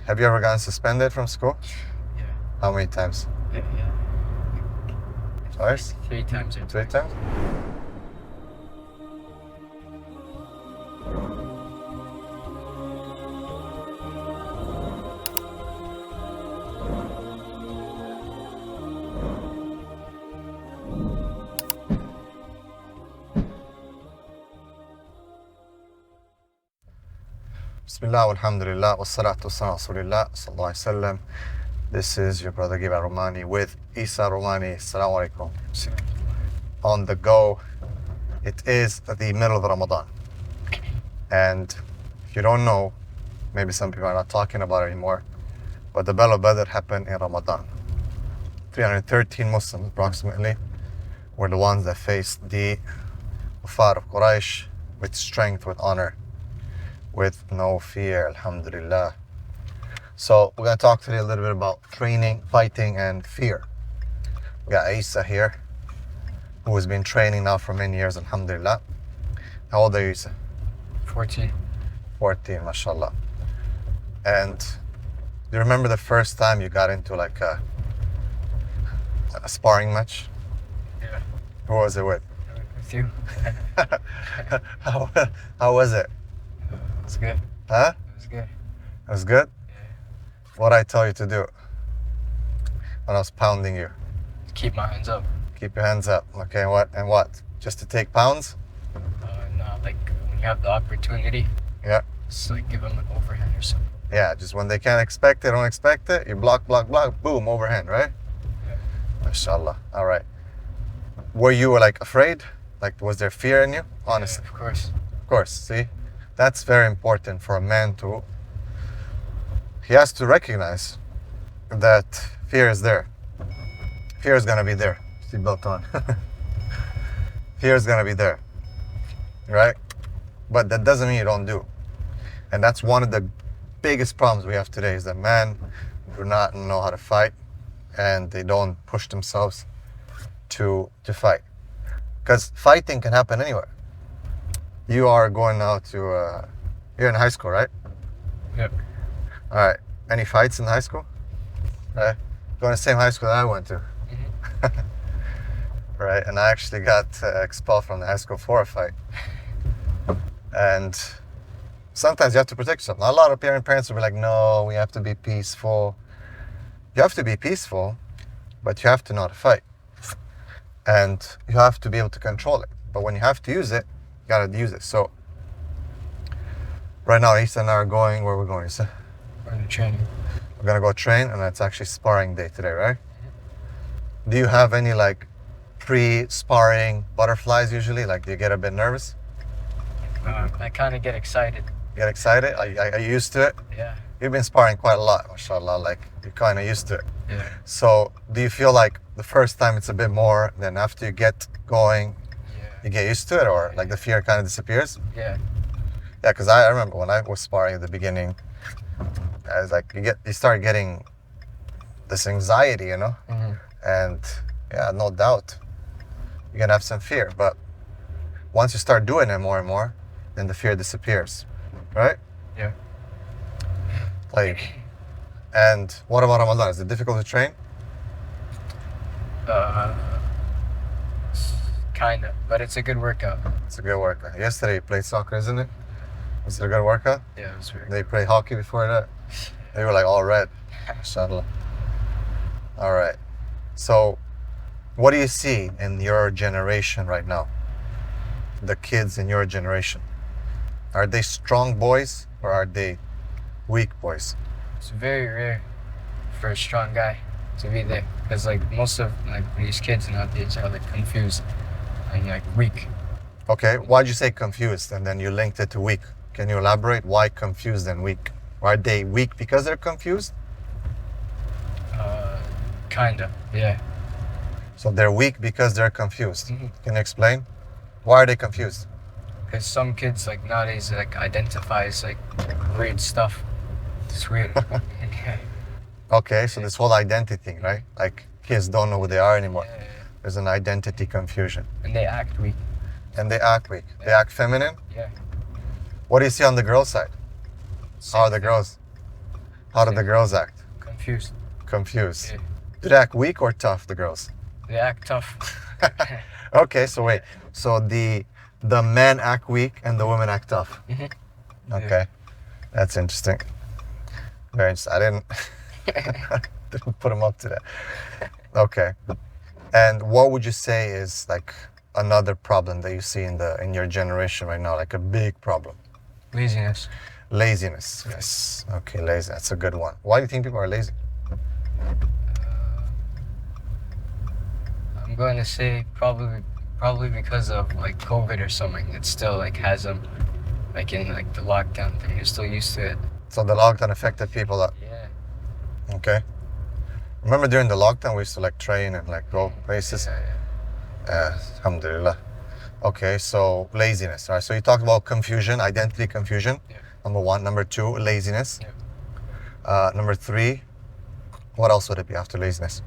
Have you ever gotten suspended from school? Yeah. How many times? Yeah. Twice? 3 times. 3 times? Bismillah, alhamdulillah, wassalatu wassalamu ala rasulillah, sallallahu alayhi wa sallam. This is your brother Gabriel Al Romaani with Isa Romaani. Assalamu alaikum. On the go. It is the middle of Ramadan. And if you don't know, maybe some people are not talking about it anymore, but the Battle of Badr happened in Ramadan. 313 Muslims approximately were the ones that faced the kuffar of Quraysh with strength, with honor, with no fear, alhamdulillah. So we're going to talk today a little bit about training, fighting, and fear. We got Isa here, who has been training now for many years, alhamdulillah. How old are you, Isa? 14. 14, mashallah. And do you remember the first time you got into like a sparring match? Yeah. Who was it with? With you. How was it? It was good. Huh? It was good. It was good? Yeah. What did I tell you to do when I was pounding you? Keep my hands up. Keep your hands up. Okay, and what? Just to take pounds? No, like when you have the opportunity, Yeah. just like give them an overhand or something. Yeah, just when they can't expect it, don't expect it, you block, boom, overhand, right? Yeah. Mashallah. All right. Were you like afraid? Like, was there fear in you? Honestly. Yeah, of course. Of course, see? That's very important for a man to... He has to recognize that fear is there. Fear is going to be there. Seatbelt on. Fear is going to be there. Right? But that doesn't mean you don't do. And that's one of the biggest problems we have today is that men do not know how to fight and they don't push themselves to fight. Because fighting can happen anywhere. You are going now to, you're in high school, right? Yep. All right. Any fights in high school? Right. Going to the same high school that I went to. Mm-hmm. Right. And I actually got expelled from the high school for a fight. And sometimes you have to protect yourself. Now, a lot of parents will be like, no, we have to be peaceful. You have to be peaceful, but you have to know how to fight. And you have to be able to control it. But when you have to use it, you gotta use it. So right now, Isa and I are going, where are we going, Isa? We're in training. We're gonna go train, and it's actually sparring day today, right? Do you have any like pre-sparring butterflies usually? Like, do you get a bit nervous? I kind of get excited. Get excited? Are you used to it? Yeah. You've been sparring quite a lot, mashallah, like you're kind of used to it. Yeah. So do you feel like the first time it's a bit more, then after you get going, Yeah. you get used to it, or like the fear kind of disappears? Yeah. Yeah, because I remember when I was sparring at the beginning, I was like, you start getting this anxiety, you know? Mm-hmm. And yeah, no doubt, you're gonna have some fear. But once you start doing it more and more, then the fear disappears, right? Yeah. Like, and what about Ramadan? Is it difficult to train? Kinda, but it's a good workout. It's a good workout. Yesterday you played soccer, isn't it? Was it a good workout? Yeah, it was very They played hockey before that. They were like all red. Mashallah. All right. So, what do you see in your generation right now? The kids in your generation. Are they strong boys or are they weak boys? It's very rare for a strong guy to be there, because like most of like these kids nowadays are like confused and like weak. Okay, why'd you say confused and then you linked it to weak? Can you elaborate why confused and weak? Are they weak because they're confused? Kinda, yeah. So they're weak because they're confused. Mhm. Can you explain? Why are they confused? Because some kids like nowadays like identify as like weird stuff. It's weird. Yeah. Okay, so this whole identity thing, right? Like kids don't know who they are anymore. Yeah. There's an identity confusion. And they act weak. And they act weak. They act feminine. Yeah. What do you see on the girls' side? How are the girls? How do the girls act? Confused. Confused. Yeah. Do they act weak or tough, the girls? They act tough. Okay, so wait. So the men act weak and the women act tough. Mhm. Okay. That's interesting. Very interesting. I didn't didn't put them up to that. Okay. And what would you say is like another problem that you see in your generation right now, like a big problem? Laziness. Laziness. Yes. Okay, lazy. That's a good one. Why do you think people are lazy? I'm going to say probably because of like COVID or something. It still like has them like in like the lockdown thing. You're still used to it. So the lockdown affected people. Yeah. Okay. Remember during the lockdown we used to like train and like go places. Yeah. Alhamdulillah. Okay, so laziness. All right. So you talked about confusion, identity confusion. Yeah. Number 1. Number 2, laziness. Yeah. Number 3, what else would it be after laziness?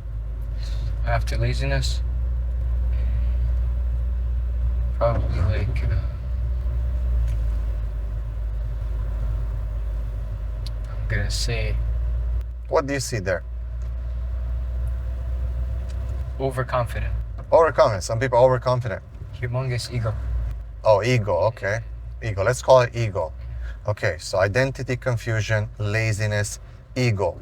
After laziness, probably like I'm gonna say What do you see there? overconfident. Overconfident. Some people are overconfident. Humongous ego. Oh, ego. Okay. Ego. Let's call it ego. Okay, so identity confusion, laziness, ego.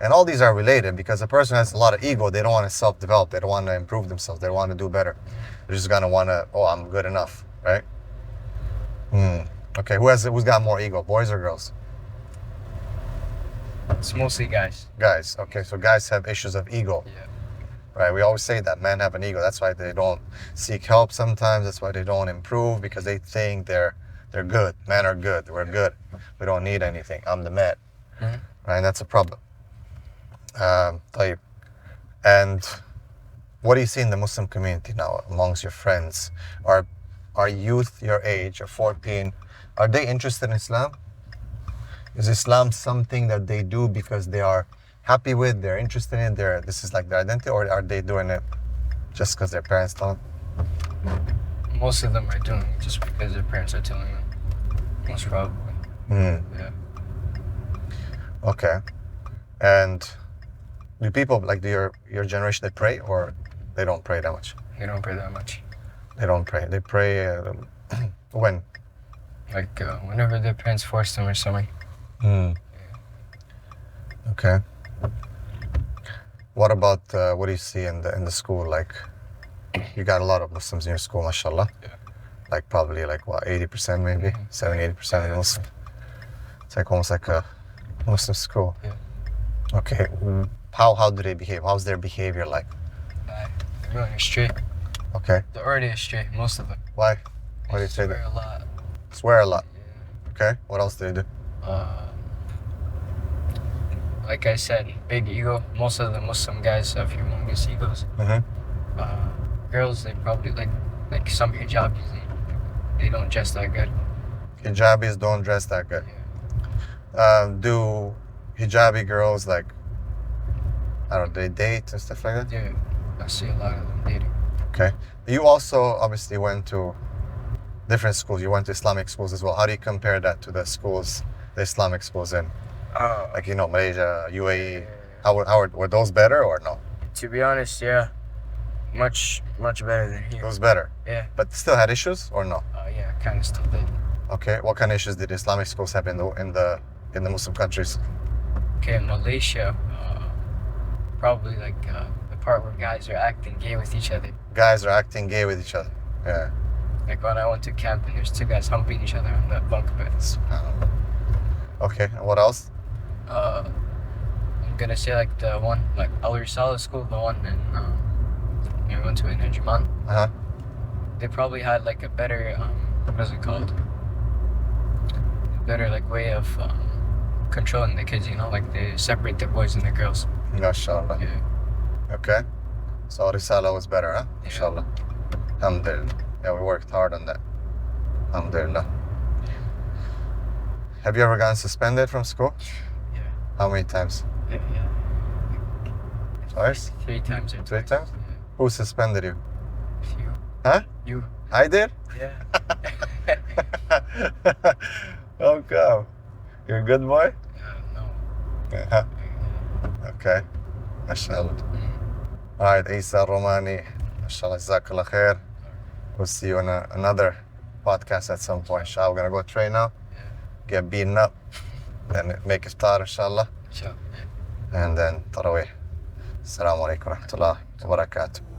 And all these are related because a person has a lot of ego. They don't want to self-develop. They don't want to improve themselves. They want to do better. They're just gonna want to, oh, I'm good enough, right? Okay, who's got more ego, boys or girls? It's mostly guys. Guys. Okay, so guys have issues of ego, Yeah. right? We always say that men have an ego. That's why they don't seek help sometimes. That's why they don't improve because they think they're good. Men are good. We're good. We don't need anything. I'm the man, Mhm. right? That's a problem. طيب. And what do you see in the Muslim community now amongst your friends? Are youth your age of 14, are they interested in Islam? Is Islam something that they do because they are happy with, they're interested in, this is like their identity, or are they doing it just because their parents tell them? Most of them are doing it just because their parents are telling them. Most probably. Yeah. Okay. And do people like your generation, they pray or they don't pray that much? They don't pray that much. They don't pray. They pray when? Like whenever their parents force them or something. Okay. What about what do you see in the school? Like, you got a lot of Muslims in your school, mashallah. Yeah. Like probably like what, 80% maybe, 70-80% of Muslim. It's like almost like a Muslim school. Yeah. Okay. How do they behave? How's their behavior like? They're going astray. Okay. They're already astray, most of them. Why? Why do you say Swear that? a lot. Swear a lot. Yeah. Okay. What else do they do? Like I said, big ego. Most of the Muslim guys have humongous egos. Girls, they probably like some hijabis. They don't dress that good. Hijabis don't dress that good. Do hijabi girls like, I don't know, they date and stuff like that? Yeah, I see a lot of them dating. Okay. You also obviously went to different schools. You went to Islamic schools as well. How do you compare that to the schools, the Islamic schools in, like, Malaysia, UAE? Were those better or no? To be honest, yeah, much better than It here. was better. Yeah. But still had issues or no? Yeah, kind of still did. Okay. What kind of issues did Islamic schools have in the Muslim countries? Okay, in Malaysia, probably like the part where guys are acting gay with each other. Guys are acting gay with each other. Yeah. Like when I went to camp and there's two guys humping each other on the bunk beds. Okay. And what else? I'm gonna say like the one, like Al Risala school, the one in, we went to in Ajman. Uh-huh. They probably had like a better, what is it called? A better like way of controlling the kids, like they separate the boys and the girls. MashaAllah. Yeah. Okay. So Risala was better, huh? Yeah. Inshallah. Alhamdulillah. Yeah, we worked hard on that. Alhamdulillah. Have you ever gotten suspended from school? Yeah. How many times? Yeah. Twice? 3 times or Three twice. times? Who suspended you? Yeah. You. Huh? You. I did? Yeah. Oh, God. You're a good boy? No. Okay. MashaAllah. All right, Isa Al Romaani. MashaAllah, Jazakallah khair. We'll see you on another podcast at some point. Inshallah, we're going to go train now. Get beaten up. Then make iftar, inshallah. Sure. And then Tarawih. Assalamu alaikum wa rahmatullahi wa barakatuh.